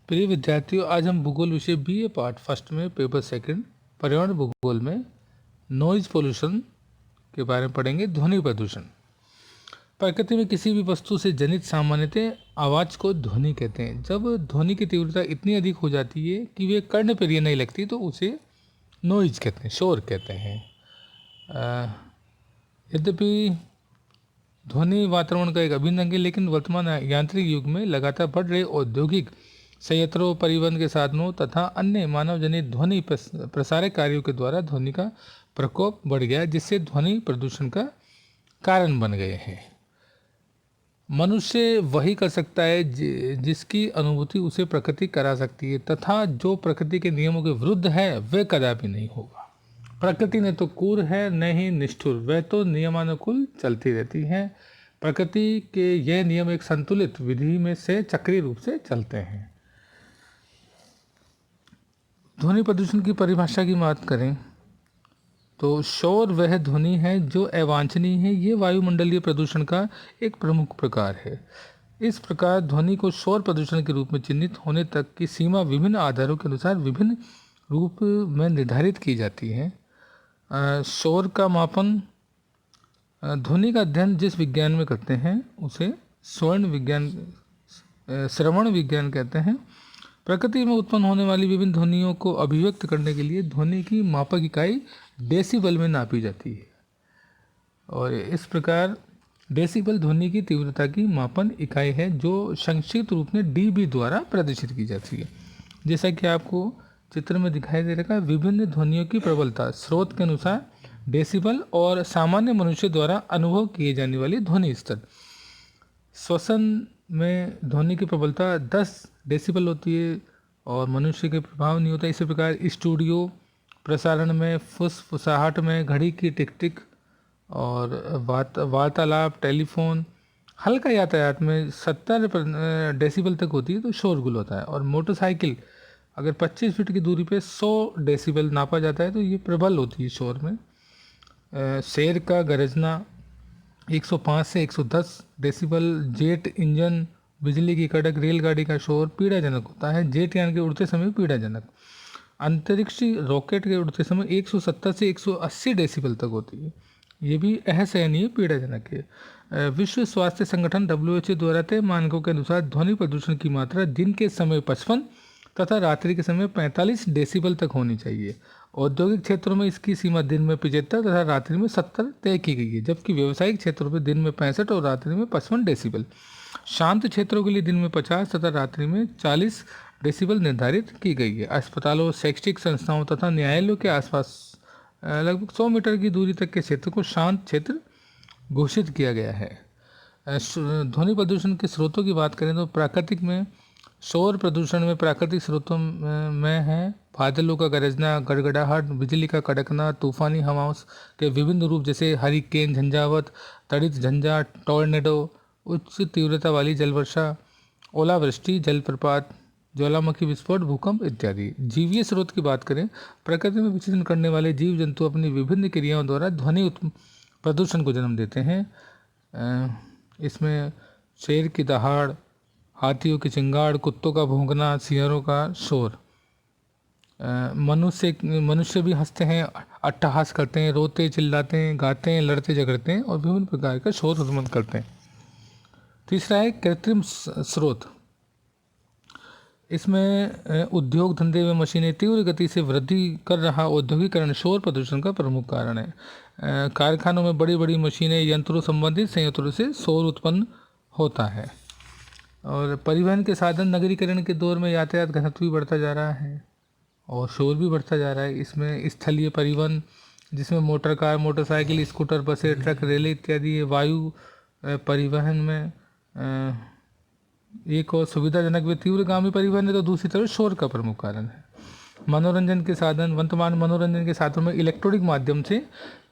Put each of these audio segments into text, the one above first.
प्रिय विद्यार्थियों, आज हम भूगोल विषय बीए पार्ट फर्स्ट में पेपर सेकंड पर्यावरण भूगोल में नॉइज पोल्यूशन के बारे में पढ़ेंगे। ध्वनि प्रदूषण। प्रकृति में किसी भी वस्तु से जनित सामान्यतः आवाज़ को ध्वनि कहते हैं। जब ध्वनि की तीव्रता इतनी अधिक हो जाती है कि वे कर्णप्रिय नहीं लगती तो उसे नॉइज कहते हैं, शोर कहते हैं। यद्यपि ध्वनि वातावरण का एक अभिन्न अंग है, लेकिन वर्तमान यांत्रिक युग में लगातार बढ़ रहे औद्योगिक संयंत्रों, परिवहन के साधनों तथा अन्य मानव जनित ध्वनि प्रसारक कार्यों के द्वारा ध्वनि का प्रकोप बढ़ गया, जिससे ध्वनि प्रदूषण का कारण बन गए हैं। मनुष्य वही कर सकता है जिसकी अनुभूति उसे प्रकृति करा सकती है, तथा जो प्रकृति के नियमों के विरुद्ध है वह कदापि नहीं होगा। प्रकृति न तो क्रूर है न ही निष्ठुर, वह तो नियमानुकूल चलती रहती है। प्रकृति के यह नियम एक संतुलित विधि में से चक्रीय रूप से चलते हैं। ध्वनि प्रदूषण की परिभाषा की बात करें तो शोर वह ध्वनि है जो अवांछनीय है। ये वायुमंडलीय प्रदूषण का एक प्रमुख प्रकार है। इस प्रकार ध्वनि को शोर प्रदूषण के रूप में चिन्हित होने तक की सीमा विभिन्न आधारों के अनुसार विभिन्न रूप में निर्धारित की जाती है। शोर का मापन, ध्वनि का अध्ययन जिस विज्ञान में करते हैं उसे श्रवण विज्ञान कहते हैं। प्रकृति में उत्पन्न होने वाली विभिन्न ध्वनियों को अभिव्यक्त करने के लिए ध्वनि की मापक इकाई डेसिबल में नापी जाती है, और इस प्रकार डेसिबल ध्वनि की तीव्रता की मापन इकाई है जो संक्षिप्त रूप में डीबी द्वारा प्रदर्शित की जाती है। जैसा कि आपको चित्र में दिखाई दे रहा है, विभिन्न ध्वनियों की प्रबलता स्रोत के अनुसार डेसिबल और सामान्य मनुष्य द्वारा अनुभव किए जाने वाली ध्वनि स्तर। श्वसन में ध्वनि की प्रबलता 10 डेसिबल होती है और मनुष्य के प्रभाव नहीं होता। इसी प्रकार स्टूडियो प्रसारण में, फुसफुसाहट में, घड़ी की टिक टिक और वार्तालाप, टेलीफोन, हल्का यातायात में 70 डेसिबल तक होती है तो शोरगुल होता है। और मोटरसाइकिल अगर 25 फीट की दूरी पे 100 डेसिबल नापा जाता है तो ये प्रबल होती है शोर में। शेर का गरजना 105 से 110 डेसिबल। जेट इंजन, बिजली की कड़क, रेलगाड़ी का शोर पीड़ाजनक होता है। जेट यान के उड़ते समय पीड़ाजनक। अंतरिक्षी रॉकेट के उड़ते समय 170 से 180 डेसिबल तक होती है, ये भी असहनीय पीड़ाजनक है। विश्व स्वास्थ्य संगठन WHO द्वारा तय मानकों के अनुसार ध्वनि प्रदूषण की मात्रा दिन के समय 55 तथा रात्रि के समय 45 डेसिबल तक होनी चाहिए। औद्योगिक क्षेत्रों में इसकी सीमा दिन में 75 तथा रात्रि में 70 तय की गई है, जबकि व्यावसायिक क्षेत्रों में दिन में 65 और रात्रि में 55 डेसिबल। शांत क्षेत्रों के लिए दिन में 50 तथा रात्रि में 40 डेसिबल निर्धारित की गई है। अस्पतालों, शैक्षिक संस्थाओं तथा न्यायालयों के आसपास लगभग 100 मीटर की दूरी तक के क्षेत्र को शांत क्षेत्र घोषित किया गया है। ध्वनि प्रदूषण के स्रोतों की बात करें तो प्राकृतिक में शोर प्रदूषण में प्राकृतिक स्रोतों में है बादलों का गरजना, गड़गड़ाहट, बिजली का कड़कना, तूफानी हवाओं के विभिन्न रूप जैसे हरिकेन, झंझावत, तड़ित झंझा, टॉर्नेडो, उच्च तीव्रता वाली जलवर्षा, ओलावृष्टि, जलप्रपात, ज्वालामुखी विस्फोट, भूकंप इत्यादि। जीवीय स्रोत की बात करें, प्रकृति में विचरण करने वाले जीव जंतु अपनी विभिन्न क्रियाओं द्वारा ध्वनि प्रदूषण को जन्म देते हैं। इसमें शेर की दहाड़, हाथियों की चिंगाड़, कुत्तों का भौंकना, सियारों का शोर। मनुष्य भी हंसते हैं, अट्टहास करते हैं, रोते, चिल्लाते हैं, गाते हैं, लड़ते झगड़ते हैं और विभिन्न प्रकार का शोर उत्पन्न करते हैं। तीसरा है कृत्रिम स्रोत। इसमें उद्योग धंधे में मशीनें तीव्र गति से वृद्धि कर रहा औद्योगिकरण शोर प्रदूषण का प्रमुख कारण है। कारखानों में बड़ी बड़ी मशीनें, यंत्रों, संबंधित संयंत्रों से शोर उत्पन्न होता है। और परिवहन के साधन, नगरीकरण के दौर में यातायात घनत्व भी बढ़ता जा रहा है और शोर भी बढ़ता जा रहा है। इसमें स्थलीय परिवहन जिसमें मोटर कार, मोटरसाइकिल, स्कूटर, बसें, ट्रक, रेलें इत्यादि। वायु परिवहन में एक और सुविधाजनक व तीव्रगामी परिवहन है तो दूसरी तरफ शोर का प्रमुख कारण है। मनोरंजन के साधन, वर्तमान मनोरंजन के साधनों में इलेक्ट्रॉनिक माध्यम से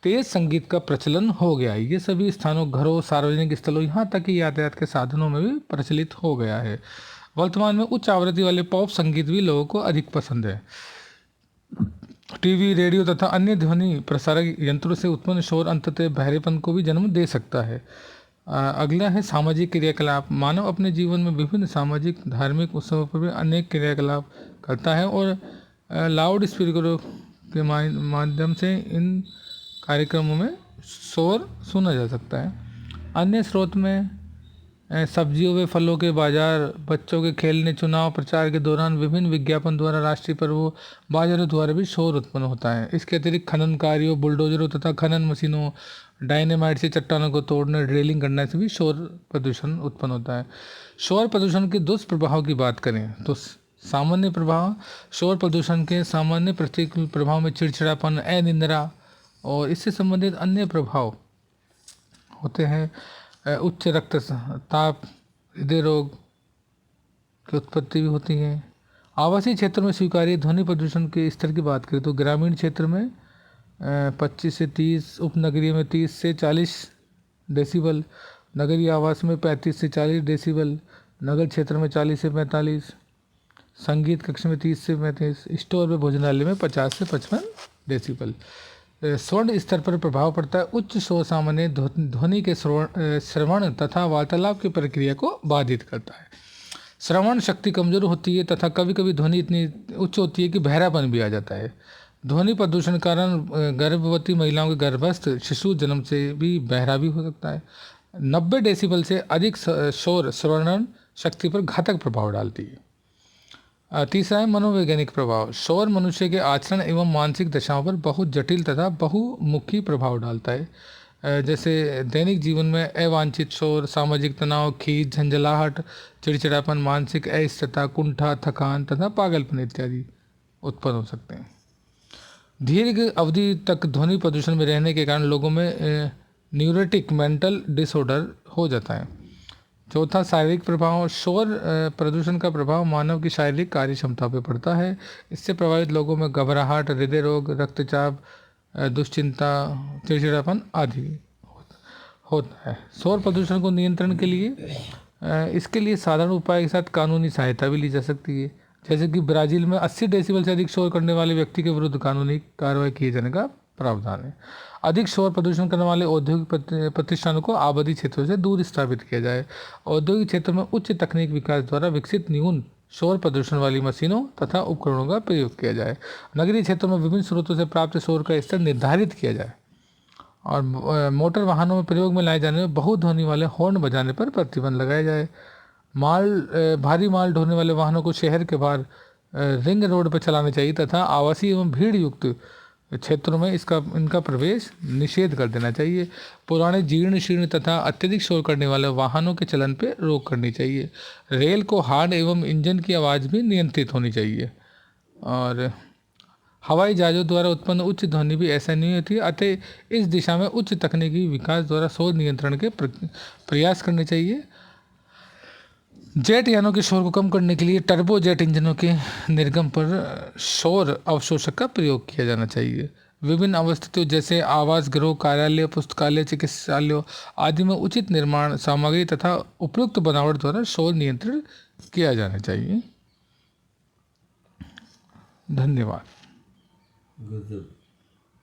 तेज संगीत का प्रचलन हो गया है। ये सभी स्थानों, घरों, सार्वजनिक स्थलों, यहाँ तक कि यातायात के साधनों में भी प्रचलित हो गया है। वर्तमान में उच्च आवृत्ति वाले पॉप संगीत भी लोगों को अधिक पसंद है। टीवी, रेडियो तथा अन्य ध्वनि प्रसारक यंत्रों से उत्पन्न शोर अंततः बहरेपन को भी जन्म दे सकता है। अगला है सामाजिक क्रियाकलाप। मानव अपने जीवन में विभिन्न सामाजिक धार्मिक उत्सवों पर भी अनेक क्रियाकलाप करता है और लाउड स्पीकरों के माध्यम से इन कार्यक्रमों में शोर सुना जा सकता है। अन्य स्रोत में सब्जियों व फलों के बाजार, बच्चों के खेलने, चुनाव प्रचार के दौरान विभिन्न विज्ञापन द्वारा, राष्ट्रीय पर्वों, बाजारों द्वारा भी शोर उत्पन्न होता है। इसके अतिरिक्त खनन कार्यों, बुलडोजरों तथा खनन मशीनों, डायनेमाइट से चट्टानों को तोड़ने, ड्रिलिंग करने से भी शोर प्रदूषण उत्पन्न होता है। शोर प्रदूषण के दुष्प्रभाव की बात करें तो सामान्य प्रभाव, शोर प्रदूषण के सामान्य प्रतिकूल प्रभाव में चिड़चिड़ापन, अनिद्रा और इससे संबंधित अन्य प्रभाव होते हैं। उच्च रक्तचाप, हृदय रोग की उत्पत्ति भी होती है। आवासीय क्षेत्र में स्वीकार्य ध्वनि प्रदूषण के स्तर की बात करें तो ग्रामीण क्षेत्र में 25 से 30, उपनगरीय में 30 से 40 डेसिबल, नगरीय आवास में 35 से 40 डेसिबल, नगर क्षेत्र में 40 से 45, संगीत कक्ष में 30 से 35, स्टोर में भोजनालय में 50 से 55 डेसिबल। स्वर्ण स्तर पर प्रभाव पड़ता है। उच्च शोर सामान्य ध्वनि के श्रवण तथा वार्तालाप की प्रक्रिया को बाधित करता है। श्रवण शक्ति कमजोर होती है तथा कभी कभी ध्वनि इतनी उच्च होती है कि बहरापन भी आ जाता है। ध्वनि प्रदूषण के कारण गर्भवती महिलाओं के गर्भस्थ शिशु जन्म से भी बहरा भी हो सकता है। 90 डेसिबल से अधिक शोर श्रवण शक्ति पर घातक प्रभाव डालती है। तीसरा है मनोवैज्ञानिक प्रभाव। शोर मनुष्य के आचरण एवं मानसिक दशाओं पर बहुत जटिल तथा बहुमुखी प्रभाव डालता है। जैसे दैनिक जीवन में अवांछित शोर, सामाजिक तनाव, खींच, झंझलाहट, चिड़चिड़ापन, मानसिक अस्थिरता, कुंठा, थकान तथा पागलपन इत्यादि उत्पन्न हो सकते हैं। दीर्घ अवधि तक ध्वनि प्रदूषण में रहने के कारण लोगों में न्यूरोटिक मेंटल डिसऑर्डर हो जाता है। चौथा, शारीरिक प्रभाव। शोर प्रदूषण का प्रभाव मानव की शारीरिक कार्य क्षमता पर पड़ता है। इससे प्रभावित लोगों में घबराहट, हृदय रोग, रक्तचाप, दुश्चिंता, चिड़चिड़ापन आदि होता है। शोर प्रदूषण को नियंत्रण के लिए इसके लिए साधारण उपाय के साथ कानूनी सहायता भी ली जा सकती है। जैसे कि ब्राज़ील में 80 डेसिबल से अधिक शोर करने वाले व्यक्ति के विरुद्ध कानूनी कार्रवाई किए जाने का प्रावधान है। अधिक शोर प्रदूषण करने वाले औद्योगिक प्रतिष्ठानों को आबादी क्षेत्रों से दूर स्थापित किया जाए। औद्योगिक क्षेत्र में उच्च तकनीक विकास द्वारा विकसित न्यून शोर प्रदूषण वाली मशीनों तथा उपकरणों का प्रयोग किया जाए। नगरीय क्षेत्रों में विभिन्न स्रोतों से प्राप्त शोर का स्तर निर्धारित किया जाए और मोटर वाहनों में प्रयोग में लाए जाने में बहुध्वनि वाले हॉर्न बजाने पर प्रतिबंध लगाया जाए। भारी माल ढोने वाले वाहनों को शहर के बाहर रिंग रोड पर चलाना चाहिए तथा आवासीय एवं भीड़ युक्त क्षेत्रों में इनका प्रवेश निषेध कर देना चाहिए। पुराने जीर्ण शीर्ण तथा अत्यधिक शोर करने वाले वाहनों के चलन पर रोक करनी चाहिए। रेल को हॉर्न एवं इंजन की आवाज़ भी नियंत्रित होनी चाहिए। और हवाई जहाज़ों द्वारा उत्पन्न उच्च ध्वनि भी ऐसा नहीं होती है। अतः इस दिशा में उच्च तकनीकी विकास द्वारा शोर नियंत्रण के प्रयास करने चाहिए। जेट यानों के शोर को कम करने के लिए टर्बो जेट इंजनों के निर्गम पर शोर अवशोषक का प्रयोग किया जाना चाहिए। विभिन्न अवस्थितियों जैसे आवास गृह, कार्यालय, पुस्तकालय, चिकित्सालयों आदि में उचित निर्माण सामग्री तथा उपयुक्त बनावट द्वारा शोर नियंत्रण किया जाना चाहिए। धन्यवाद।